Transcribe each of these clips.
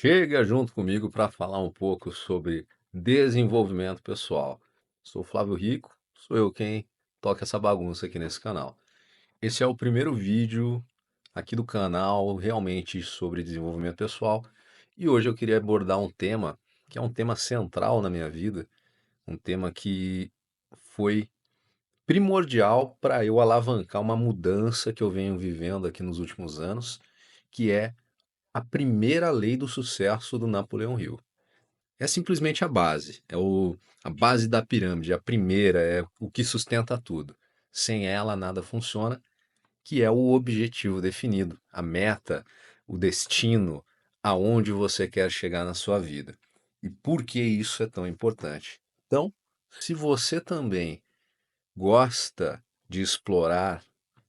Chega junto comigo para falar um pouco sobre desenvolvimento pessoal. Sou Flávio Rico, sou eu quem toca essa bagunça aqui nesse canal. Esse é o primeiro vídeo aqui do canal realmente sobre desenvolvimento pessoal e hoje eu queria abordar um tema que é um tema central na minha vida, um tema que foi primordial para eu alavancar uma mudança que eu venho vivendo aqui nos últimos anos, que é a primeira lei do sucesso do Napoleão Hill. É simplesmente a base, a base da pirâmide, a primeira, é o que sustenta tudo. Sem ela, nada funciona, que é o objetivo definido, a meta, o destino, aonde você quer chegar na sua vida. E por que isso é tão importante? Então, se você também gosta de explorar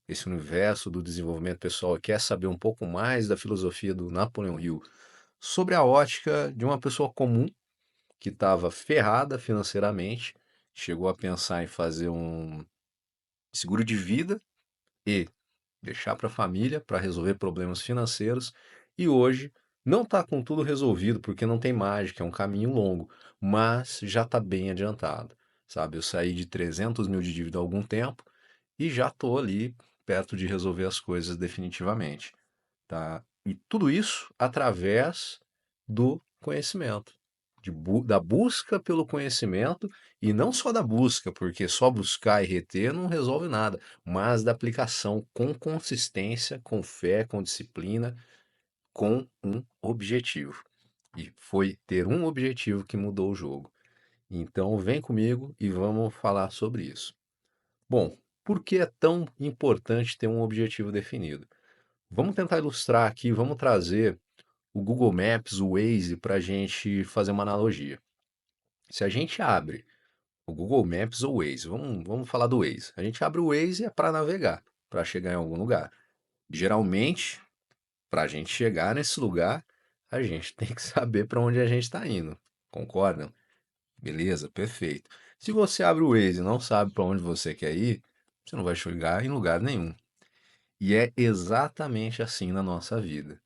esse universo do desenvolvimento pessoal e quer saber um pouco mais da filosofia do Napoleão Hill sobre a ótica de uma pessoa comum que estava ferrada financeiramente, chegou a pensar em fazer um seguro de vida e deixar para a família para resolver problemas financeiros, e hoje não está com tudo resolvido porque não tem mágica, é um caminho longo, mas já está bem adiantado, sabe? Eu saí de 300 mil de dívida há algum tempo e já estou ali perto de resolver as coisas definitivamente, tá? E tudo isso através do conhecimento, da busca pelo conhecimento, e não só da busca, porque só buscar e reter não resolve nada, mas da aplicação com consistência, com fé, com disciplina, com um objetivo. E foi ter um objetivo que mudou o jogo. Então vem comigo e vamos falar sobre isso. Bom, por que é tão importante ter um objetivo definido? Vamos tentar ilustrar aqui, vamos trazer o Google Maps, o Waze, para a gente fazer uma analogia. Se a gente abre o Google Maps ou o Waze, vamos falar do Waze. A gente abre o Waze é para navegar, para chegar em algum lugar. Geralmente, para a gente chegar nesse lugar, a gente tem que saber para onde a gente está indo. Concordam? Beleza, perfeito. Se você abre o Waze e não sabe para onde você quer ir, você não vai chegar em lugar nenhum. E é exatamente assim na nossa vida.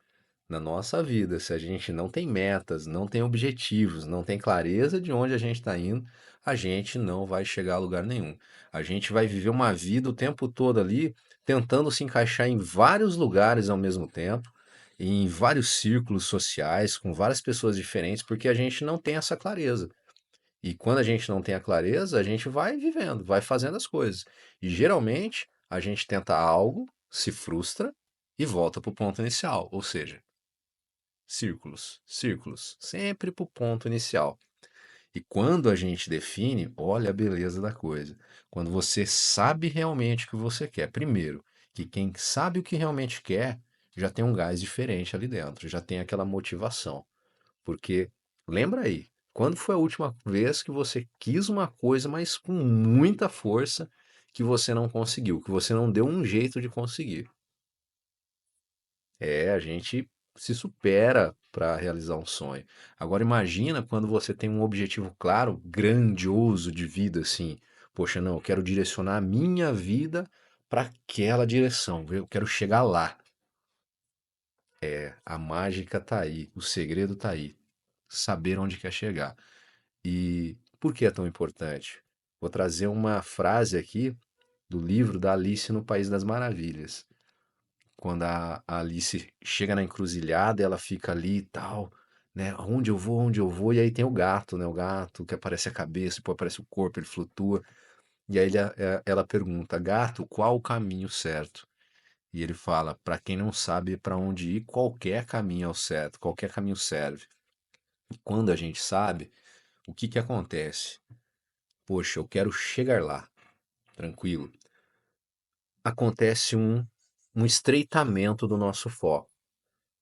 Na nossa vida, se a gente não tem metas, não tem objetivos, não tem clareza de onde a gente está indo, a gente não vai chegar a lugar nenhum. A gente vai viver uma vida o tempo todo ali, tentando se encaixar em vários lugares ao mesmo tempo, em vários círculos sociais, com várias pessoas diferentes, porque a gente não tem essa clareza. E quando a gente não tem a clareza, a gente vai vivendo, vai fazendo as coisas. E geralmente a gente tenta algo, se frustra e volta para o ponto inicial, ou seja, círculos, círculos, sempre para o ponto inicial. E quando a gente define, olha a beleza da coisa. Quando você sabe realmente o que você quer, primeiro, que quem sabe o que realmente quer já tem um gás diferente ali dentro, já tem aquela motivação. Porque lembra aí, quando foi a última vez que você quis uma coisa, mas com muita força, que você não conseguiu, que você não deu um jeito de conseguir? É, a gente se supera para realizar um sonho. Agora imagina quando você tem um objetivo claro, grandioso de vida, assim. Poxa, não, eu quero direcionar a minha vida para aquela direção. Eu quero chegar lá. A mágica tá aí, o segredo tá aí. Saber onde quer chegar. E por que é tão importante? Vou trazer uma frase aqui do livro da Alice no País das Maravilhas. Quando a Alice chega na encruzilhada, ela fica ali e tal, né? Onde eu vou? E aí tem o gato, né? O gato que aparece a cabeça, depois aparece o corpo, ele flutua. E aí ela pergunta, gato, qual o caminho certo? E ele fala, para quem não sabe para onde ir, qualquer caminho é o certo, qualquer caminho serve. E quando a gente sabe, o que que acontece? Poxa, eu quero chegar lá, tranquilo. Acontece um estreitamento do nosso foco.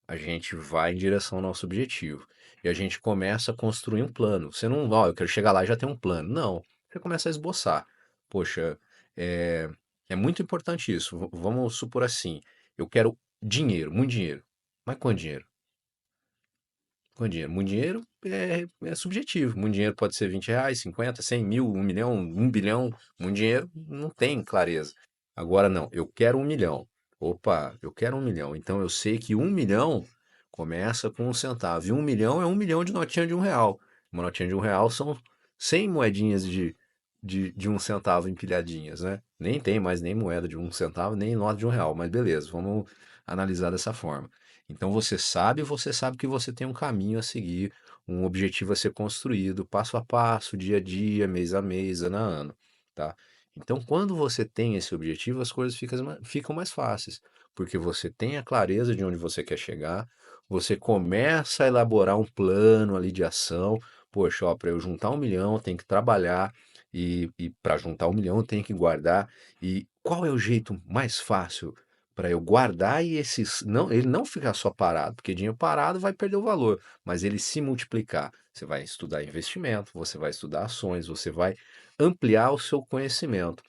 A gente vai em direção ao nosso objetivo. E a gente começa a construir um plano. Você não, ó, eu quero chegar lá e já tem um plano. Não. Você começa a esboçar. Poxa, é, é muito importante isso. Vamos supor assim: eu quero dinheiro, muito dinheiro. Mas quanto dinheiro? Quanto dinheiro? Muito dinheiro é subjetivo. Muito dinheiro pode ser R$ 20, 50, 100 mil, 1 milhão, 1 bilhão. Muito dinheiro não tem clareza. Agora não, eu quero 1 milhão. Opa, eu quero 1 milhão. Então eu sei que 1 milhão Começa com 1 centavo. E 1 milhão é 1 milhão de notinha de R$ 1. Uma notinha de R$ 1 são 100 moedinhas de 1 centavo empilhadinhas, né? Nem tem mais nem moeda de 1 centavo, nem nota de R$ 1. Mas beleza, vamos analisar dessa forma. Então você sabe que você tem um caminho a seguir, um objetivo a ser construído, passo a passo, dia a dia, mês a mês, ano a ano, tá? Então, quando você tem esse objetivo, as coisas ficam mais fáceis, porque você tem a clareza de onde você quer chegar, você começa a elaborar um plano ali de ação. Poxa, ó, para eu juntar 1 milhão, eu tenho que trabalhar, e para juntar 1 milhão, eu tenho que guardar. E qual é o jeito mais fácil para eu guardar e ele não ficar só parado, porque dinheiro parado vai perder o valor, mas ele se multiplicar. Você vai estudar investimento, você vai estudar ações, você vai ampliar o seu conhecimento.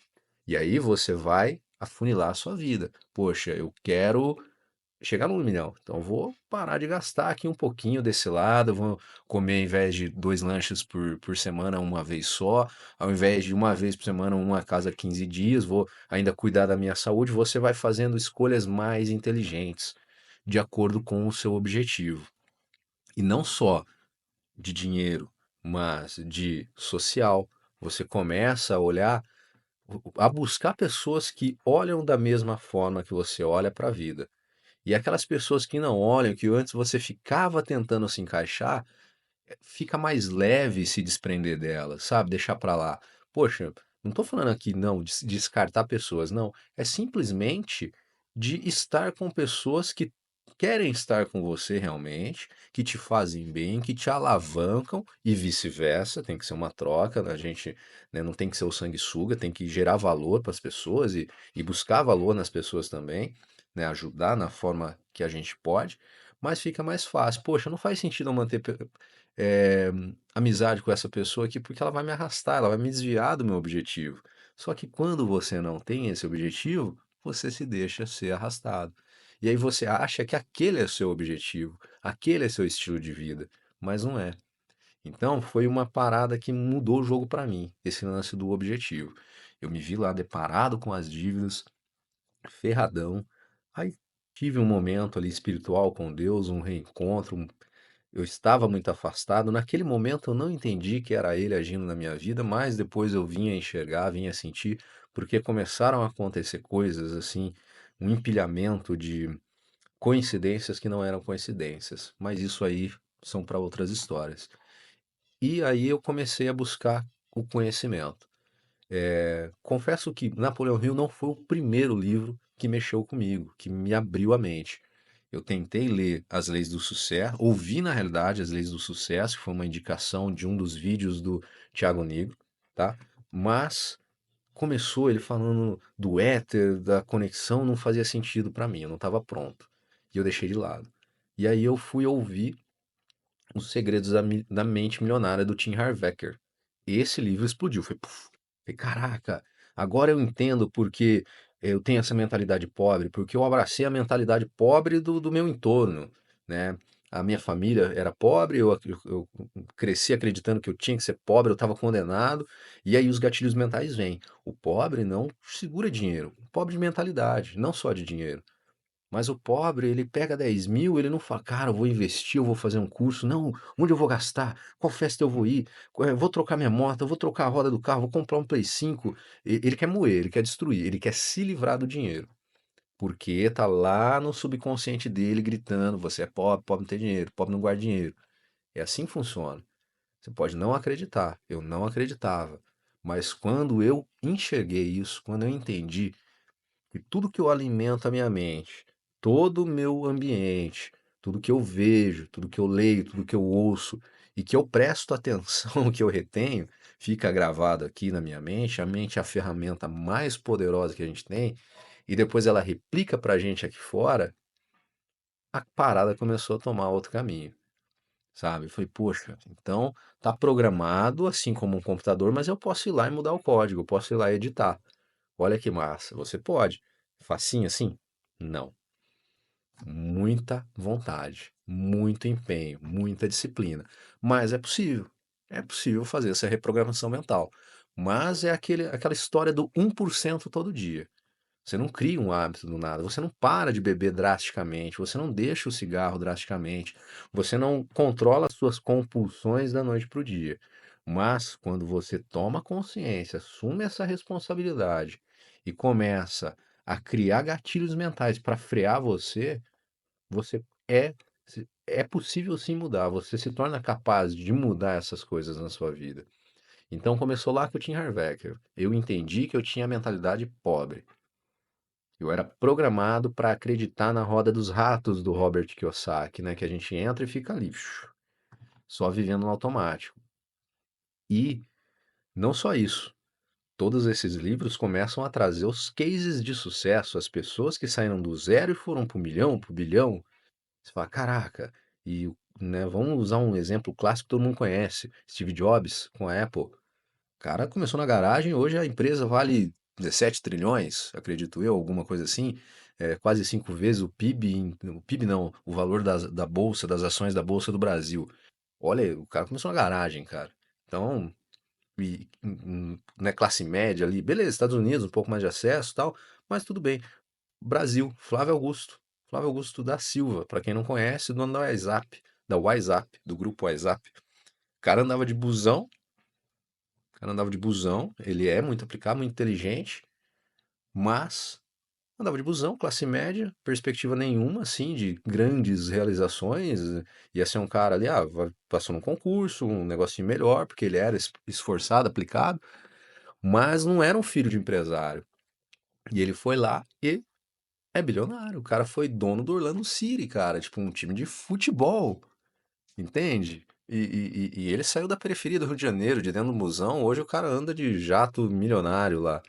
E aí você vai afunilar a sua vida. Poxa, eu quero chegar no 1 milhão, então eu vou parar de gastar aqui um pouquinho desse lado, eu vou comer ao invés de 2 lanches por semana, uma vez só, ao invés de uma vez por semana, uma a cada 15 dias, vou ainda cuidar da minha saúde. Você vai fazendo escolhas mais inteligentes, de acordo com o seu objetivo. E não só de dinheiro, mas de social. Você começa a olhar, a buscar pessoas que olham da mesma forma que você olha para a vida. E aquelas pessoas que não olham, que antes você ficava tentando se encaixar, fica mais leve se desprender delas, sabe? Deixar pra lá. Poxa, não tô falando aqui não de descartar pessoas, não. É simplesmente de estar com pessoas que querem estar com você realmente, que te fazem bem, que te alavancam e vice-versa. Tem que ser uma troca, né? A gente, né, não tem que ser o sanguessuga, tem que gerar valor para as pessoas e buscar valor nas pessoas também, né? Ajudar na forma que a gente pode, mas fica mais fácil. Poxa, não faz sentido eu manter eh, amizade com essa pessoa aqui, porque ela vai me arrastar, ela vai me desviar do meu objetivo. Só que quando você não tem esse objetivo, você se deixa ser arrastado. E aí você acha que aquele é o seu objetivo, aquele é seu estilo de vida, mas não é. Então foi uma parada que mudou o jogo para mim, esse lance do objetivo. Eu me vi lá deparado com as dívidas, ferradão. Aí tive um momento ali espiritual com Deus, um reencontro, eu estava muito afastado. Naquele momento eu não entendi que era ele agindo na minha vida, mas depois eu vinha enxergar, vinha sentir, porque começaram a acontecer coisas assim, um empilhamento de coincidências que não eram coincidências. Mas isso aí são para outras histórias. E aí eu comecei a buscar o conhecimento. Confesso que Napoleão Hill não foi o primeiro livro que mexeu comigo, que me abriu a mente. Eu tentei ler As Leis do Sucesso, ouvi na realidade As Leis do Sucesso, que foi uma indicação de um dos vídeos do Thiago Negro, tá? Mas começou ele falando do éter, da conexão, não fazia sentido para mim, eu não estava pronto. E eu deixei de lado. E aí eu fui ouvir Os Segredos da Mente Milionária do Tim Harvecker. Esse livro explodiu, foi puf. Falei, caraca, agora eu entendo porque eu tenho essa mentalidade pobre, porque eu abracei a mentalidade pobre do meu entorno, né? A minha família era pobre, eu cresci acreditando que eu tinha que ser pobre, eu estava condenado, e aí os gatilhos mentais vêm. O pobre não segura dinheiro, o pobre de mentalidade, não só de dinheiro. Mas o pobre, ele pega 10 mil, ele não fala, cara, eu vou investir, eu vou fazer um curso. Não, onde eu vou gastar? Qual festa eu vou ir? Vou trocar minha moto, eu vou trocar a roda do carro, vou comprar um Play 5. Ele quer moer, ele quer destruir, ele quer se livrar do dinheiro. Porque tá lá no subconsciente dele gritando, você é pobre, pobre não tem dinheiro, pobre não guarda dinheiro. É assim que funciona. Você pode não acreditar, eu não acreditava. Mas quando eu enxerguei isso, quando eu entendi e tudo que eu alimento a minha mente, todo o meu ambiente, tudo que eu vejo, tudo que eu leio, tudo que eu ouço e que eu presto atenção, que eu retenho, fica gravado aqui na minha mente. A mente é a ferramenta mais poderosa que a gente tem, e depois ela replica pra gente aqui fora. A parada começou a tomar outro caminho, sabe? Eu falei, poxa, então tá programado assim como um computador, mas eu posso ir lá e mudar o código, eu posso ir lá e editar. Olha que massa, você pode. Facinho assim? Não. Muita vontade, muito empenho, muita disciplina. Mas é possível. É possível fazer essa reprogramação mental. Mas é aquela história do 1% todo dia. Você não cria um hábito do nada, você não para de beber drasticamente, você não deixa o cigarro drasticamente, você não controla as suas compulsões da noite para o dia. Mas quando você toma consciência, assume essa responsabilidade e começa a criar gatilhos mentais para frear você, você é possível sim mudar, você se torna capaz de mudar essas coisas na sua vida. Então começou lá com o Tim Harvecker. Eu entendi que eu tinha a mentalidade pobre. Eu era programado para acreditar na roda dos ratos do Robert Kiyosaki, né? Que a gente entra e fica ali, só vivendo no automático. E não só isso. Todos esses livros começam a trazer os cases de sucesso, as pessoas que saíram do zero e foram para o milhão, para o bilhão. Você fala, caraca, e né, vamos usar um exemplo clássico que todo mundo conhece, Steve Jobs com a Apple. O cara começou na garagem, hoje a empresa vale 17 trilhões, acredito eu, alguma coisa assim, quase 5 vezes o PIB, o PIB não, o valor da bolsa, das ações da Bolsa do Brasil. Olha, o cara começou na garagem, cara. Então, né, classe média ali, beleza, Estados Unidos, um pouco mais de acesso e tal, mas tudo bem. Brasil, Flávio Augusto. Flávio Augusto da Silva, para quem não conhece, dono da WhatsApp, do grupo WhatsApp. O cara andava de busão, o cara andava de busão, ele é muito aplicado, muito inteligente, mas andava de busão, classe média, perspectiva nenhuma, assim, de grandes realizações. Ia ser um cara ali, passou num concurso, um negocinho melhor, porque ele era esforçado, aplicado, mas não era um filho de empresário. E ele foi lá e é bilionário. O cara foi dono do Orlando City, cara, tipo um time de futebol, entende? E ele saiu da periferia do Rio de Janeiro, de dentro do busão. Hoje o cara anda de jato milionário lá.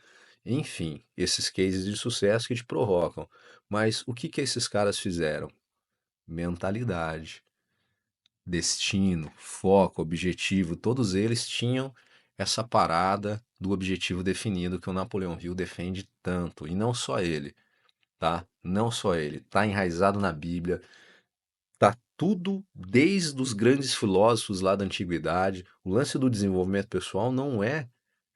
Enfim, esses cases de sucesso que te provocam. Mas o que que esses caras fizeram? Mentalidade, destino, foco, objetivo, todos eles tinham essa parada do objetivo definido que o Napoleão Hill defende tanto. E não só ele, tá? Não só ele. Tá enraizado na Bíblia, tá tudo desde os grandes filósofos lá da antiguidade. O lance do desenvolvimento pessoal não é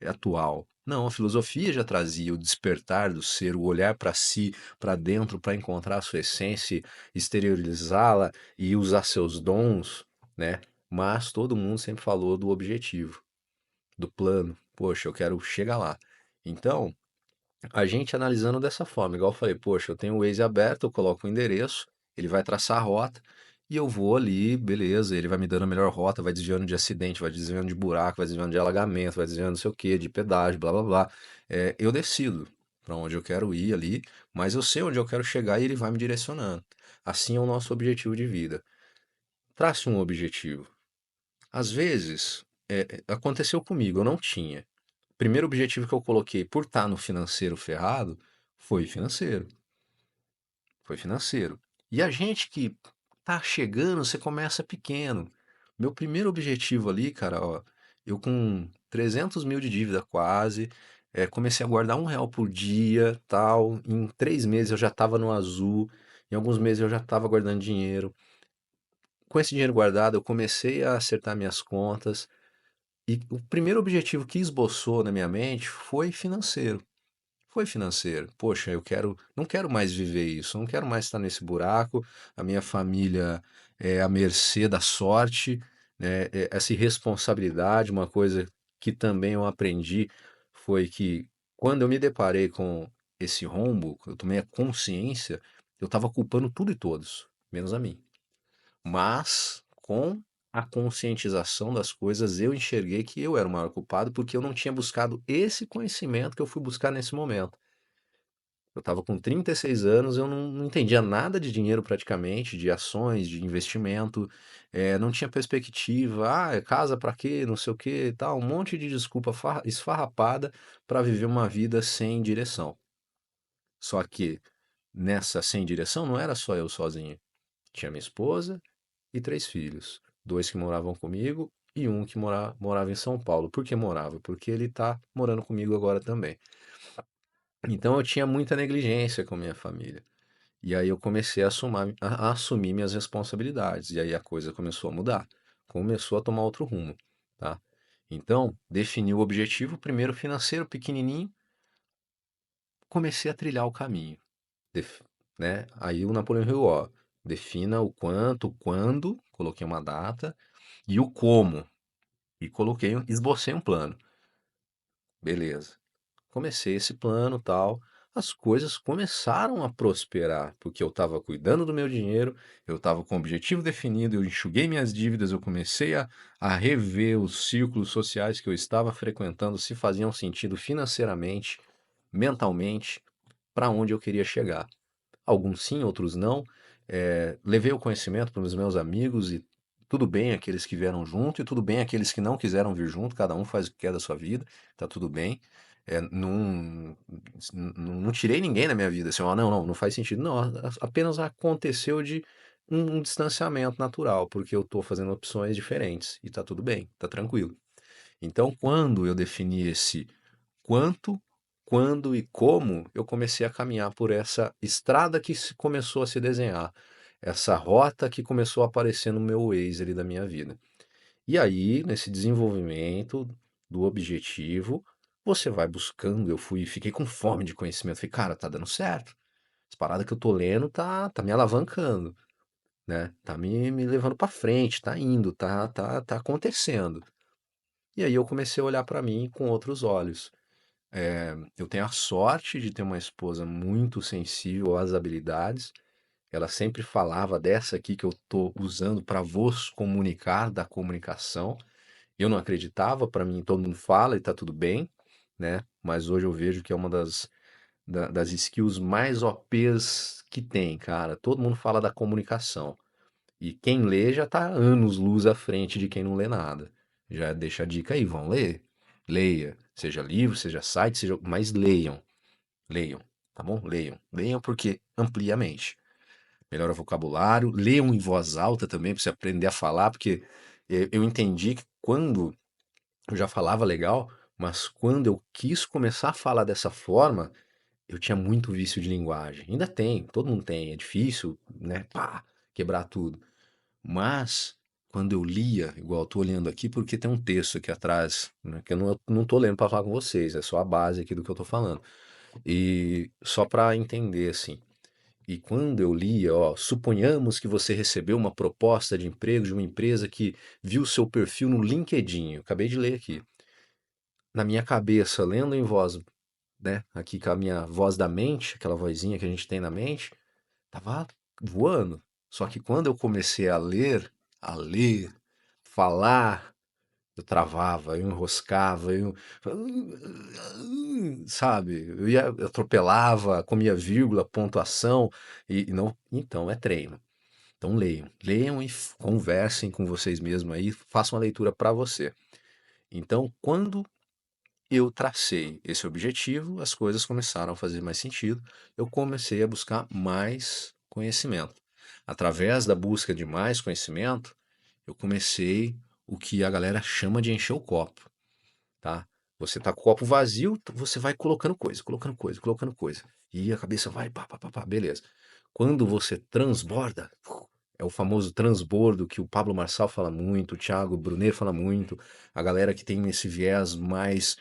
atual. Não, a filosofia já trazia o despertar do ser, o olhar para si, para dentro, para encontrar a sua essência, exteriorizá-la e usar seus dons, né? Mas todo mundo sempre falou do objetivo, do plano. Poxa, eu quero chegar lá. Então, a gente analisando dessa forma, igual eu falei, poxa, eu tenho o Waze aberto, eu coloco o endereço, ele vai traçar a rota e eu vou ali, beleza, ele vai me dando a melhor rota, vai desviando de acidente, vai desviando de buraco, vai desviando de alagamento, vai desviando não sei o que, de pedágio, blá blá blá. Eu decido para onde eu quero ir ali, mas eu sei onde eu quero chegar e ele vai me direcionando. Assim é o nosso objetivo de vida. Trace um objetivo. Às vezes, aconteceu comigo, eu não tinha. O primeiro objetivo que eu coloquei por estar no financeiro ferrado foi financeiro. Foi financeiro. E a gente que tá chegando, você começa pequeno. Meu primeiro objetivo ali, cara, ó, eu com 300 mil de dívida quase, comecei a guardar R$ 1 por dia, tal. Em 3 meses eu já estava no azul, em alguns meses eu já estava guardando dinheiro. Com esse dinheiro guardado, eu comecei a acertar minhas contas. E o primeiro objetivo que esboçou na minha mente foi financeiro. Foi financeiro. Poxa, não quero mais viver isso, não quero mais estar nesse buraco. A minha família é à mercê da sorte, né? Essa irresponsabilidade, uma coisa que também eu aprendi foi que quando eu me deparei com esse rombo, eu tomei a consciência, eu estava culpando tudo e todos, menos a mim. Mas com a conscientização das coisas, eu enxerguei que eu era o maior culpado porque eu não tinha buscado esse conhecimento que eu fui buscar nesse momento. Eu estava com 36 anos, eu não entendia nada de dinheiro praticamente, de ações, de investimento, não tinha perspectiva, é casa para quê, não sei o quê e tal, um monte de desculpa esfarrapada para viver uma vida sem direção. Só que nessa sem direção não era só eu sozinho, tinha minha esposa e 3 filhos, dois que moravam comigo e um que morava em São Paulo. Por que morava? Porque ele está morando comigo agora também. Então eu tinha muita negligência com minha família. E aí eu comecei a assumir minhas responsabilidades. E aí a coisa começou a mudar. Começou a tomar outro rumo, tá? Então, defini o objetivo, primeiro financeiro, pequenininho. comecei a trilhar o caminho, def- né? Aí o Napoleão Hill, ó, defina o quanto, o quando, coloquei uma data, e o como, e coloquei, esbocei um plano. Beleza. Comecei esse plano, tal. As coisas começaram a prosperar, porque eu estava cuidando do meu dinheiro, eu estava com o objetivo definido, eu enxuguei minhas dívidas, eu comecei a rever os círculos sociais que eu estava frequentando, se faziam sentido financeiramente, mentalmente, para onde eu queria chegar. Alguns sim, outros não. Levei o conhecimento para os meus amigos e tudo bem aqueles que vieram junto e tudo bem aqueles que não quiseram vir junto, cada um faz o que quer da sua vida, tá tudo bem. Não tirei ninguém da minha vida, assim, ó, não faz sentido. Não, apenas aconteceu de um distanciamento natural, porque eu estou fazendo opções diferentes e tá tudo bem, tá tranquilo. Então, quando eu defini esse quanto, quando e como, eu comecei a caminhar por essa estrada que começou a se desenhar, essa rota que começou a aparecer no meu Waze ali da minha vida. E aí, nesse desenvolvimento do objetivo, você vai buscando. Fiquei com fome de conhecimento. Falei, cara, tá dando certo. As paradas que eu tô lendo tá me alavancando, né? Tá me levando pra frente, tá indo, tá acontecendo. E aí eu comecei a olhar pra mim com outros olhos. Eu tenho a sorte de ter uma esposa muito sensível às habilidades. Ela sempre falava dessa aqui que eu estou usando para vos comunicar, da comunicação. Eu não acreditava, para mim todo mundo fala e tá tudo bem, né? Mas hoje eu vejo que é uma das skills mais OPs que tem, cara. Todo mundo fala da comunicação. E quem lê já tá anos luz à frente de quem não lê nada. Já deixa a dica aí, vão ler. Leia, seja livro, seja site, seja, mas leiam, leiam, tá bom? Leiam, leiam porque amplia a mente. Melhora o vocabulário, leiam em voz alta também para você aprender a falar, porque eu entendi que quando eu já falava legal, mas quando eu quis começar a falar dessa forma, eu tinha muito vício de linguagem. Ainda tem, todo mundo tem, é difícil, né? Pá, quebrar tudo. Mas, quando eu lia, igual eu tô olhando aqui, porque tem um texto aqui atrás, né, que eu não tô lendo para falar com vocês, é só a base aqui do que eu tô falando. E só para entender, assim. E quando eu lia, ó, suponhamos que você recebeu uma proposta de emprego de uma empresa que viu seu perfil no LinkedIn. Eu acabei de ler aqui. Na minha cabeça, lendo em voz, né, aqui com a minha voz da mente, aquela vozinha que a gente tem na mente, tava voando. Só que quando eu comecei a ler, falar, eu travava, eu enroscava, sabe? Eu atropelava, comia vírgula, pontuação e não. Então é treino. Então leiam, leiam e conversem com vocês mesmos aí, façam a leitura para você. Então, quando eu tracei esse objetivo, as coisas começaram a fazer mais sentido. Eu comecei a buscar mais conhecimento. Através da busca de mais conhecimento, eu comecei o que a galera chama de encher o copo, tá? Você tá com o copo vazio, você vai colocando coisa, colocando coisa, colocando coisa. E a cabeça vai, pá, pá, pá, pá, beleza. Quando você transborda, é o famoso transbordo que o Pablo Marçal fala muito, o Thiago Brunet fala muito, a galera que tem esse viés mais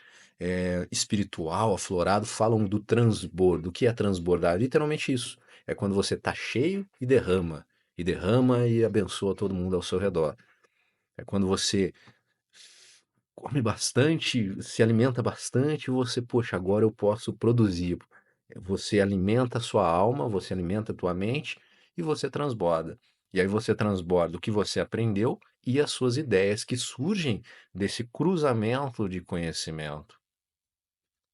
espiritual, aflorado, falam do transbordo. O que é transbordar? Literalmente isso. É quando você tá cheio e derrama e abençoa todo mundo ao seu redor. É quando você come bastante, se alimenta bastante, você, poxa, agora eu posso produzir. Você alimenta a sua alma, você alimenta a tua mente e você transborda. E aí você transborda o que você aprendeu e as suas ideias que surgem desse cruzamento de conhecimento,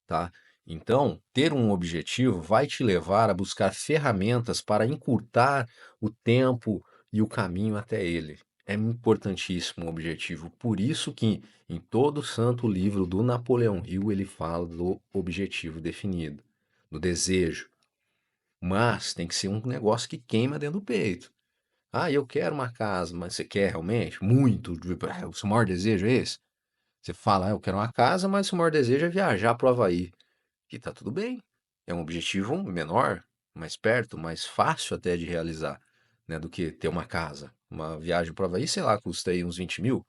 tá? Então, ter um objetivo vai te levar a buscar ferramentas para encurtar o tempo e o caminho até ele. É importantíssimo o objetivo. Por isso que em todo santo livro do Napoleão Hill ele fala do objetivo definido, do desejo. Mas tem que ser um negócio que queima dentro do peito. Ah, eu quero uma casa, mas você quer realmente? Muito? O seu maior desejo é esse? Você fala, eu quero uma casa, mas o seu maior desejo é viajar para o Havaí. E tá tudo bem. É um objetivo menor, mais perto, mais fácil até de realizar, né, do que ter uma casa. Uma viagem para o Havaí, sei lá, custa aí uns 20 mil.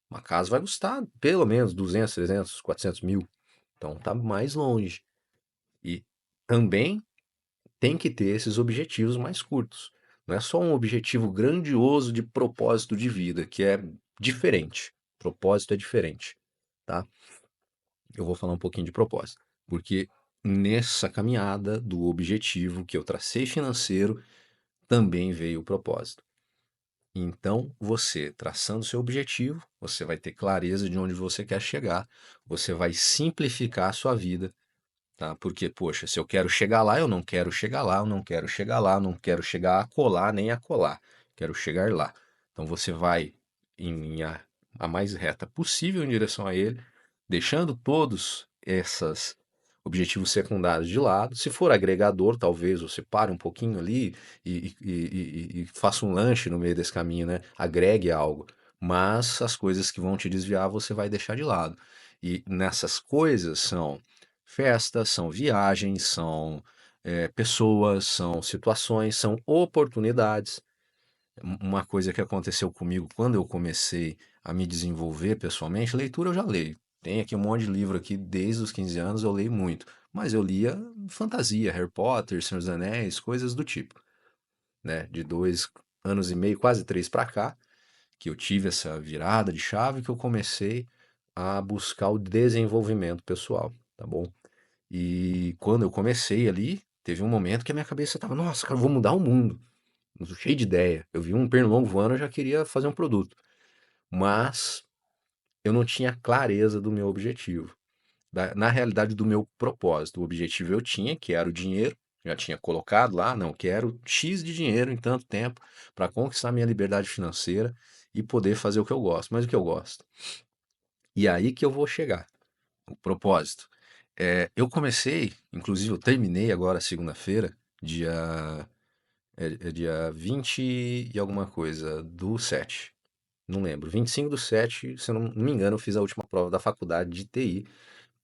Uma casa vai custar pelo menos 200, 300, 400 mil. Então tá mais longe. E também tem que ter esses objetivos mais curtos. Não é só um objetivo grandioso de propósito de vida, que é diferente. Propósito é diferente, tá? Eu vou falar um pouquinho de propósito, porque nessa caminhada do objetivo que eu tracei financeiro, também veio o propósito. Então, você traçando seu objetivo, você vai ter clareza de onde você quer chegar, você vai simplificar a sua vida, tá? Porque, poxa, se eu quero chegar lá, eu não quero chegar lá, eu não quero chegar lá, eu não quero chegar a colar nem a colar, quero chegar lá. Então você vai a mais reta possível em direção a ele, deixando todos esses objetivos secundários de lado. Se for agregador, talvez você pare um pouquinho ali e faça um lanche no meio desse caminho, né? Agregue algo. Mas as coisas que vão te desviar, você vai deixar de lado. E nessas coisas são festas, são viagens, são pessoas, são situações, são oportunidades. Uma coisa que aconteceu comigo quando eu comecei a me desenvolver pessoalmente, leitura eu já leio. Tem aqui um monte de livro aqui, desde os 15 anos eu leio muito. Mas eu lia fantasia, Harry Potter, Senhor dos Anéis, coisas do tipo, né? De 2 anos e meio, quase 3 para cá, que eu tive essa virada de chave que eu comecei a buscar o desenvolvimento pessoal, tá bom? E quando eu comecei ali, teve um momento que a minha cabeça estava, nossa, cara, eu vou mudar o mundo. Cheio de ideia. Eu vi um pernilongo voando, eu já queria fazer um produto. Mas eu não tinha clareza do meu objetivo. Na realidade, do meu propósito. O objetivo eu tinha, que era o dinheiro. Já tinha colocado lá, não, quero X de dinheiro em tanto tempo para conquistar minha liberdade financeira e poder fazer o que eu gosto. Mas o que eu gosto? E aí que eu vou chegar. O propósito. Eu comecei, inclusive eu terminei agora segunda-feira, dia, é dia 20 e alguma coisa do 7. Não lembro. 25 do 7, se eu não me engano, eu fiz a última prova da faculdade de TI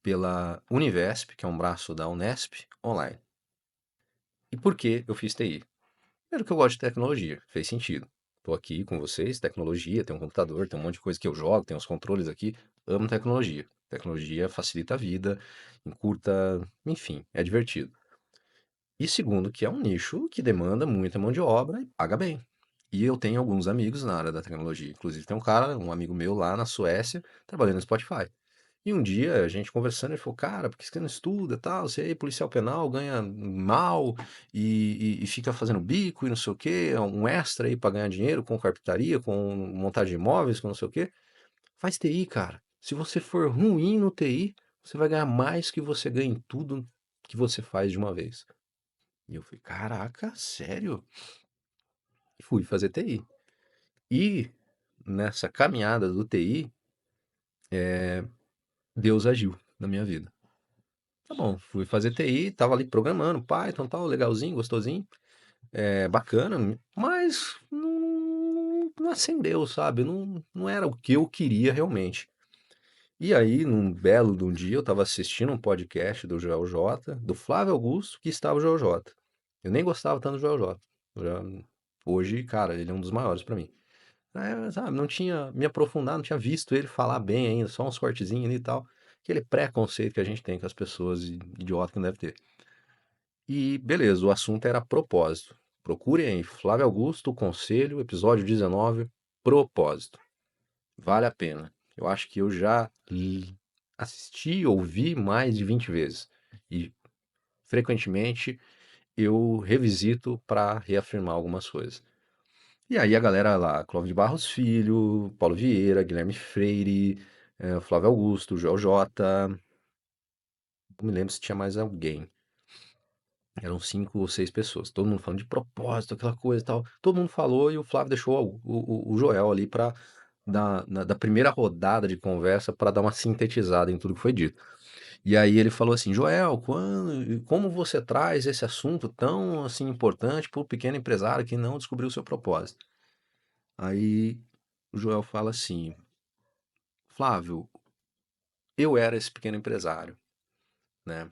pela Univesp, que é um braço da Unesp, online. E por que eu fiz TI? Primeiro que eu gosto de tecnologia, fez sentido. Estou aqui com vocês, tecnologia, tem um computador, tem um monte de coisa que eu jogo, tem os controles aqui. Amo tecnologia. Tecnologia facilita a vida, encurta, enfim, é divertido. E segundo, que é um nicho que demanda muita mão de obra e paga bem. E eu tenho alguns amigos na área da tecnologia. Inclusive, tem um cara, um amigo meu lá na Suécia, trabalhando no Spotify. E um dia, a gente conversando, ele falou, cara, por que você não estuda, tal? Você é policial penal, ganha mal e fica fazendo bico e não sei o quê, é um extra aí pra ganhar dinheiro com carpintaria, com montagem de imóveis, com não sei o quê. Faz TI, cara. Se você for ruim no TI, você vai ganhar mais que você ganha em tudo que você faz de uma vez. E eu falei, caraca, sério? E fui fazer TI. E nessa caminhada do TI, Deus agiu na minha vida. Tá bom, fui fazer TI, tava ali programando, Python, tal, legalzinho, gostosinho, bacana, mas não acendeu, sabe? Não era o que eu queria realmente. E aí, num belo de um dia, eu tava assistindo um podcast do Joel J, do Flávio Augusto, que estava o Joel J. Eu nem gostava tanto do Joel J. Hoje, cara, ele é um dos maiores pra mim. Sabe, não tinha me aprofundado, não tinha visto ele falar bem ainda, só uns cortezinhos ali e tal. Aquele preconceito que a gente tem com as pessoas, idiota que não deve ter. E beleza, o assunto era propósito. Procurem aí, Flávio Augusto, Conselho, episódio 19, propósito. Vale a pena. Eu acho que eu já assisti, ouvi mais de 20 vezes. E frequentemente eu revisito para reafirmar algumas coisas. E aí a galera lá, Clóvis de Barros Filho, Paulo Vieira, Guilherme Freire, Flávio Augusto, Joel J. Não me lembro se tinha mais alguém. Eram 5 ou 6 pessoas. Todo mundo falando de propósito, aquela coisa e tal. Todo mundo falou e o Flávio deixou o Joel ali para da primeira rodada de conversa para dar uma sintetizada em tudo que foi dito. E aí ele falou assim, Joel, como você traz esse assunto tão assim importante para o pequeno empresário que não descobriu o seu propósito? Aí o Joel fala assim, Flávio, eu era esse pequeno empresário, né?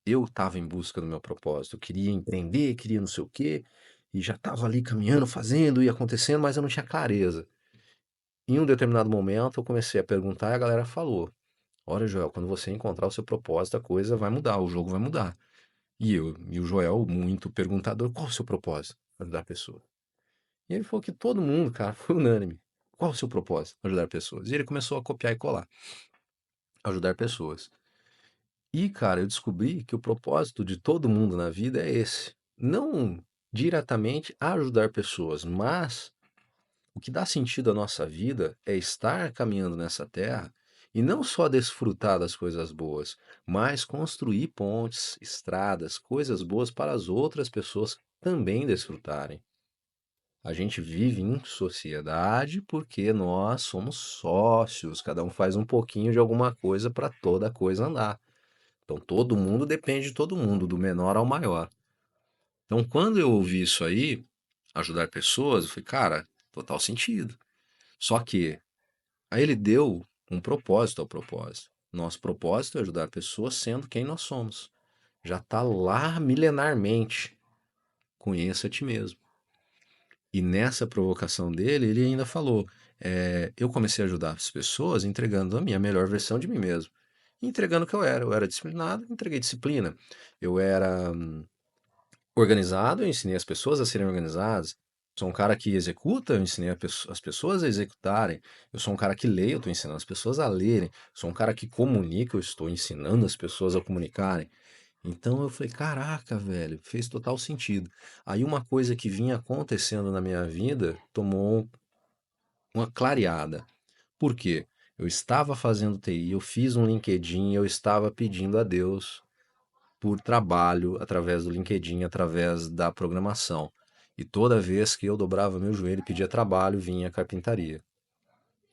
Eu estava em busca do meu propósito, eu queria empreender, queria não sei o quê, e já estava ali caminhando, fazendo e acontecendo, mas eu não tinha clareza. Em um determinado momento eu comecei a perguntar e a galera falou: olha, Joel, quando você encontrar o seu propósito, a coisa vai mudar, o jogo vai mudar. E o Joel, muito perguntador, qual o seu propósito? Ajudar pessoas. E ele falou que todo mundo, cara, foi unânime. Qual o seu propósito? Ajudar pessoas. E ele começou a copiar e colar. Ajudar pessoas. E, cara, eu descobri que o propósito de todo mundo na vida é esse. Não diretamente ajudar pessoas, mas o que dá sentido à nossa vida é estar caminhando nessa terra e não só desfrutar das coisas boas, mas construir pontes, estradas, coisas boas para as outras pessoas também desfrutarem. A gente vive em sociedade porque nós somos sócios, cada um faz um pouquinho de alguma coisa para toda a coisa andar. Então todo mundo depende de todo mundo, do menor ao maior. Então quando eu ouvi isso aí, ajudar pessoas, eu falei, cara, total sentido. Só que aí ele deu um propósito ao propósito. Nosso propósito é ajudar pessoas sendo quem nós somos. Já está lá milenarmente. Conheça a ti mesmo. E nessa provocação dele, ele ainda falou: eu comecei a ajudar as pessoas entregando a minha melhor versão de mim mesmo. Entregando o que eu era. Eu era disciplinado, entreguei disciplina. Eu era organizado, eu ensinei as pessoas a serem organizadas. Sou um cara que executa, eu ensinei as pessoas a executarem. Eu sou um cara que lê, eu estou ensinando as pessoas a lerem. Sou um cara que comunica, eu estou ensinando as pessoas a comunicarem. Então eu falei, caraca, velho, fez total sentido. Aí uma coisa que vinha acontecendo na minha vida tomou uma clareada. Por quê? Eu estava fazendo TI, eu fiz um LinkedIn, eu estava pedindo a Deus por trabalho através do LinkedIn, através da programação. E toda vez que eu dobrava meu joelho e pedia trabalho, vinha carpintaria.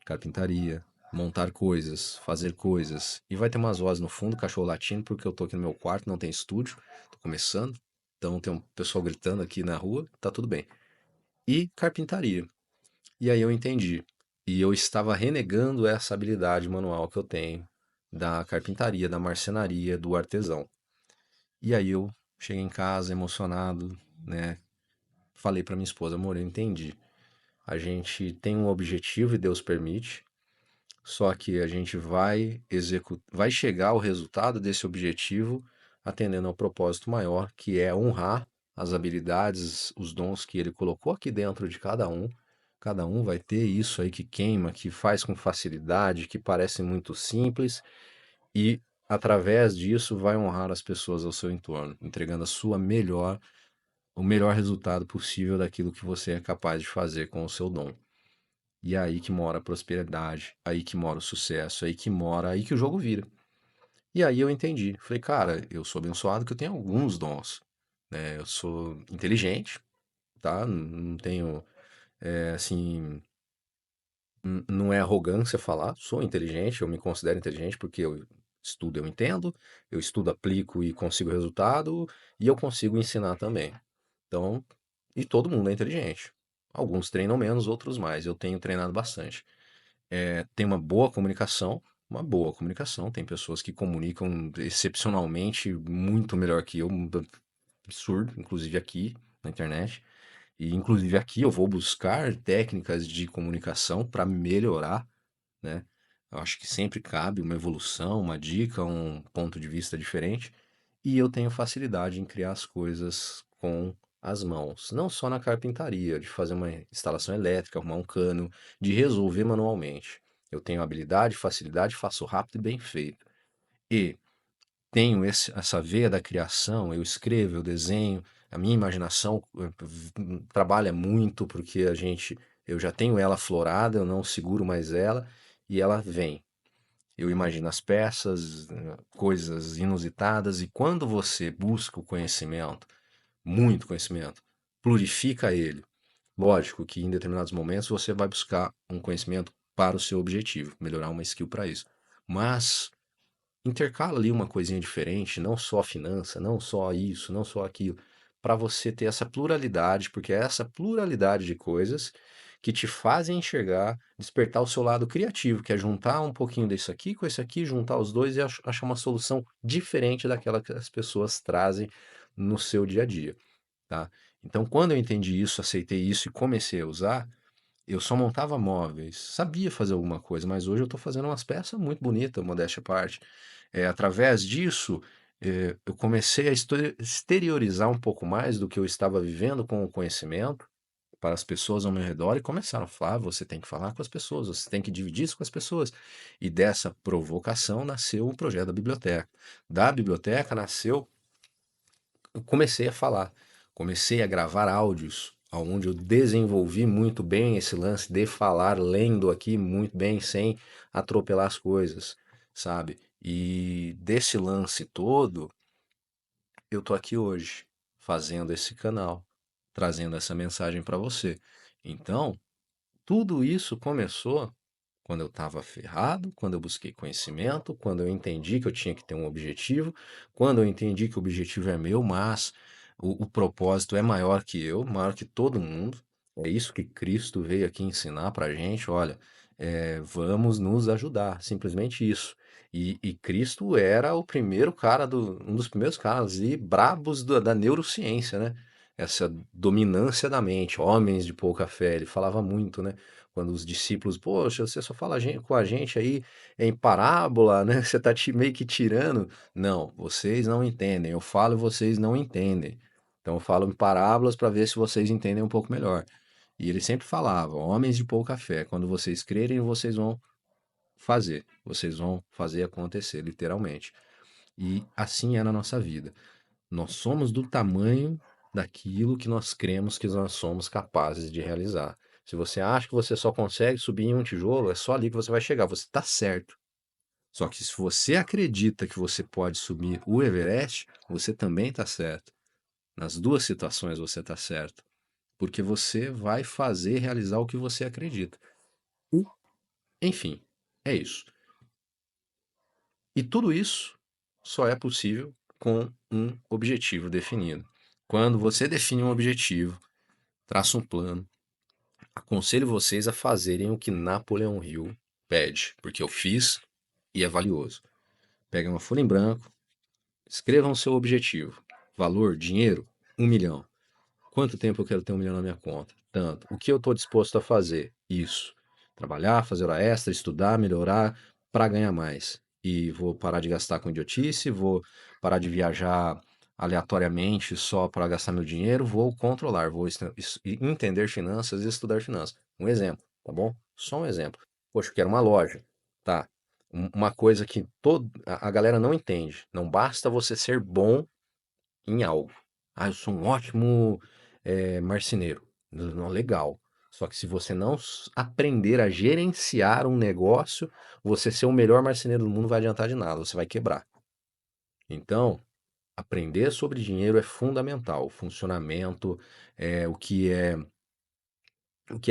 Carpintaria, montar coisas, fazer coisas. E vai ter umas vozes no fundo, cachorro latindo, porque eu tô aqui no meu quarto, não tem estúdio, tô começando. Então tem um pessoal gritando aqui na rua, tá tudo bem. E carpintaria. E aí eu entendi. E eu estava renegando essa habilidade manual que eu tenho da carpintaria, da marcenaria, do artesão. E aí eu cheguei em casa emocionado, né? Falei para minha esposa, amor, eu entendi. A gente tem um objetivo e Deus permite, só que a gente vai executar, vai chegar ao resultado desse objetivo atendendo ao propósito maior, que é honrar as habilidades, os dons que ele colocou aqui dentro de cada um. Cada um vai ter isso aí que queima, que faz com facilidade, que parece muito simples e através disso vai honrar as pessoas ao seu entorno, entregando a sua melhor, o melhor resultado possível daquilo que você é capaz de fazer com o seu dom. E é aí que mora a prosperidade, aí que mora o sucesso, aí que mora, aí que o jogo vira. E aí eu entendi. Falei, cara, eu sou abençoado que eu tenho alguns dons, né? Eu sou inteligente, tá? Não tenho, assim, não é arrogância falar, sou inteligente, eu me considero inteligente porque eu estudo, eu entendo, eu estudo, aplico e consigo resultado, e eu consigo ensinar também. Então, e todo mundo é inteligente. Alguns treinam menos, outros mais. Eu tenho treinado bastante. Tem uma boa comunicação. Tem pessoas que comunicam excepcionalmente muito melhor que eu, um absurdo, inclusive aqui na internet. E inclusive aqui eu vou buscar técnicas de comunicação para melhorar, né? Eu acho que sempre cabe uma evolução, uma dica, um ponto de vista diferente. E eu tenho facilidade em criar as coisas com as mãos, não só na carpintaria, de fazer uma instalação elétrica, arrumar um cano, de resolver manualmente. Eu tenho habilidade, facilidade, faço rápido e bem feito. E tenho essa veia da criação, eu escrevo, eu desenho, a minha imaginação trabalha muito porque eu já tenho ela aflorada, eu não seguro mais ela e ela vem. Eu imagino as peças, coisas inusitadas, e quando você busca o conhecimento, muito conhecimento, plurifica ele. Lógico que em determinados momentos você vai buscar um conhecimento para o seu objetivo, melhorar uma skill para isso. Mas intercala ali uma coisinha diferente, não só finança, não só isso, não só aquilo, para você ter essa pluralidade, porque é essa pluralidade de coisas que te fazem enxergar, despertar o seu lado criativo, que é juntar um pouquinho disso aqui com esse aqui, juntar os dois e achar uma solução diferente daquela que as pessoas trazem no seu dia a dia, tá? Então, quando eu entendi isso, aceitei isso e comecei a usar, eu só montava móveis, sabia fazer alguma coisa, mas hoje eu estou fazendo umas peças muito bonitas, modéstia à parte. Através disso, eu comecei a exteriorizar um pouco mais do que eu estava vivendo com o conhecimento para as pessoas ao meu redor e começaram a falar: "Ah, você tem que falar com as pessoas, você tem que dividir isso com as pessoas." E dessa provocação nasceu o projeto da biblioteca. Da biblioteca nasceu, eu comecei a falar, comecei a gravar áudios, onde eu desenvolvi muito bem esse lance de falar, lendo aqui muito bem, sem atropelar as coisas, sabe? E desse lance todo, eu tô aqui hoje, fazendo esse canal, trazendo essa mensagem para você. Então, tudo isso começou quando eu estava ferrado, quando eu busquei conhecimento, quando eu entendi que eu tinha que ter um objetivo, quando eu entendi que o objetivo é meu, mas o propósito é maior que eu, maior que todo mundo. É isso que Cristo veio aqui ensinar para a gente. Olha, vamos nos ajudar, simplesmente isso. E Cristo era o primeiro cara, um dos primeiros caras e brabos da neurociência, né? Essa dominância da mente, homens de pouca fé, ele falava muito, né? Quando os discípulos, poxa, você só fala com a gente aí em parábola, né? Você está meio que tirando. Não, vocês não entendem. Eu falo e vocês não entendem. Então eu falo em parábolas para ver se vocês entendem um pouco melhor. E ele sempre falava, homens de pouca fé, quando vocês crerem, vocês vão fazer acontecer, literalmente. E assim é na nossa vida. Nós somos do tamanho daquilo que nós cremos que nós somos capazes de realizar. Se você acha que você só consegue subir em um tijolo, é só ali que você vai chegar. Você está certo. Só que se você acredita que você pode subir o Everest, você também está certo. Nas duas situações você está certo. Porque você vai fazer realizar o que você acredita. Enfim, é isso. E tudo isso só é possível com um objetivo definido. Quando você define um objetivo, traça um plano, aconselho vocês a fazerem o que Napoleão Hill pede, porque eu fiz e é valioso. Peguem uma folha em branco, escrevam seu objetivo. Valor, dinheiro, 1 milhão. Quanto tempo eu quero ter 1 milhão na minha conta? Tanto. O que eu estou disposto a fazer? Isso. Trabalhar, fazer hora extra, estudar, melhorar para ganhar mais. E vou parar de gastar com idiotice, vou parar de viajar aleatoriamente só para gastar meu dinheiro, vou controlar, vou entender finanças e estudar finanças. Um exemplo, tá bom? Só um exemplo. Poxa, eu quero uma loja. Tá. Uma coisa que a galera não entende. Não basta você ser bom em algo. Ah, eu sou um ótimo marceneiro. Não, legal. Só que se você não aprender a gerenciar um negócio, você ser o melhor marceneiro do mundo não vai adiantar de nada, você vai quebrar. Então, aprender sobre dinheiro é fundamental. O funcionamento, o que é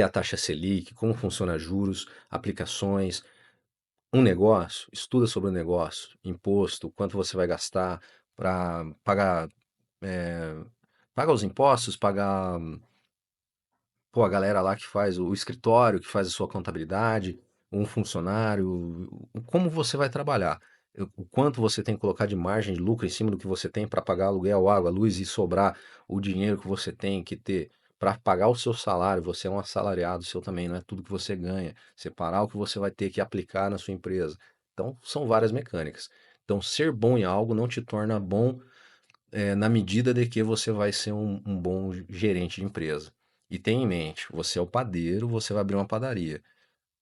a taxa Selic, como funciona juros, aplicações, um negócio, estuda sobre o negócio, imposto, quanto você vai gastar para eh, pagar os impostos, pagar, pô, a galera lá que faz o escritório, que faz a sua contabilidade, um funcionário, como você vai trabalhar, o quanto você tem que colocar de margem de lucro em cima do que você tem para pagar aluguel, água, luz e sobrar o dinheiro que você tem que ter para pagar o seu salário. Você é um assalariado seu também, não é tudo que você ganha. Separar o que você vai ter que aplicar na sua empresa. Então, são várias mecânicas. Então, ser bom em algo não te torna bom na medida de que você vai ser um bom gerente de empresa. E tenha em mente, você é o padeiro, você vai abrir uma padaria.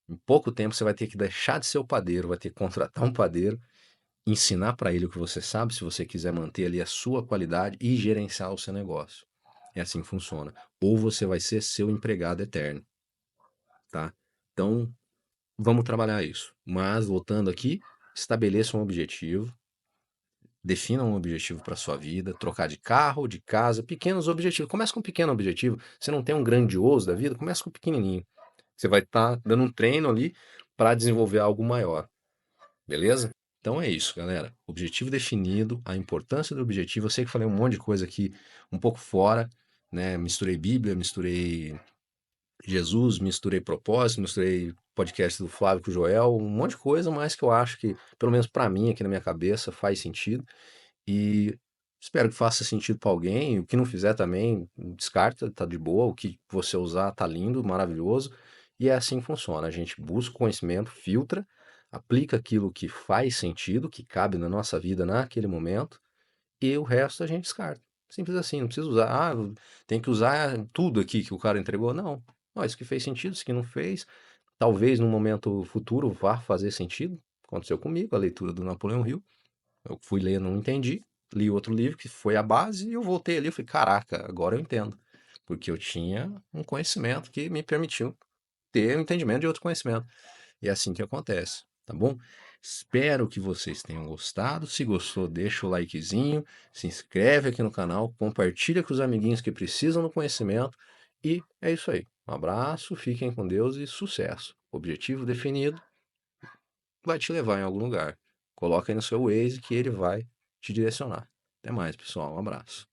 Em pouco tempo você vai ter que deixar de ser o padeiro, vai ter que contratar um padeiro, ensinar para ele o que você sabe, se você quiser manter ali a sua qualidade e gerenciar o seu negócio. É assim que funciona. Ou você vai ser seu empregado eterno, tá? Então, vamos trabalhar isso. Mas, voltando aqui, estabeleça um objetivo, defina um objetivo para sua vida, trocar de carro, de casa, pequenos objetivos. Começa com um pequeno objetivo. Você não tem um grandioso da vida, começa com um pequenininho. Você vai estar dando um treino ali para desenvolver algo maior, beleza? Então é isso, galera. Objetivo definido, a importância do objetivo. Eu sei que falei um monte de coisa aqui um pouco fora, né? Misturei Bíblia, misturei Jesus, misturei propósito, misturei podcast do Flávio com o Joel, um monte de coisa, mas que eu acho que, pelo menos para mim, aqui na minha cabeça, faz sentido. E espero que faça sentido para alguém. O que não fizer também, descarta, tá de boa. O que você usar tá lindo, maravilhoso. E é assim que funciona. A gente busca o conhecimento, filtra, aplica aquilo que faz sentido, que cabe na nossa vida naquele momento, e o resto a gente descarta. Simples assim, não precisa usar, tem que usar tudo aqui que o cara entregou. Não. Ó, isso que fez sentido, isso que não fez. Talvez num momento futuro vá fazer sentido. Aconteceu comigo, a leitura do Napoleão Hill. Eu fui ler, não entendi. Li outro livro que foi a base e eu voltei ali e falei, caraca, agora eu entendo. Porque eu tinha um conhecimento que me permitiu ter um entendimento de outro conhecimento. E é assim que acontece, tá bom? Espero que vocês tenham gostado. Se gostou, deixa o likezinho, se inscreve aqui no canal, compartilha com os amiguinhos que precisam do conhecimento. E é isso aí. Um abraço, fiquem com Deus e sucesso. Objetivo definido vai te levar em algum lugar. Coloca aí no seu Waze que ele vai te direcionar. Até mais, pessoal. Um abraço.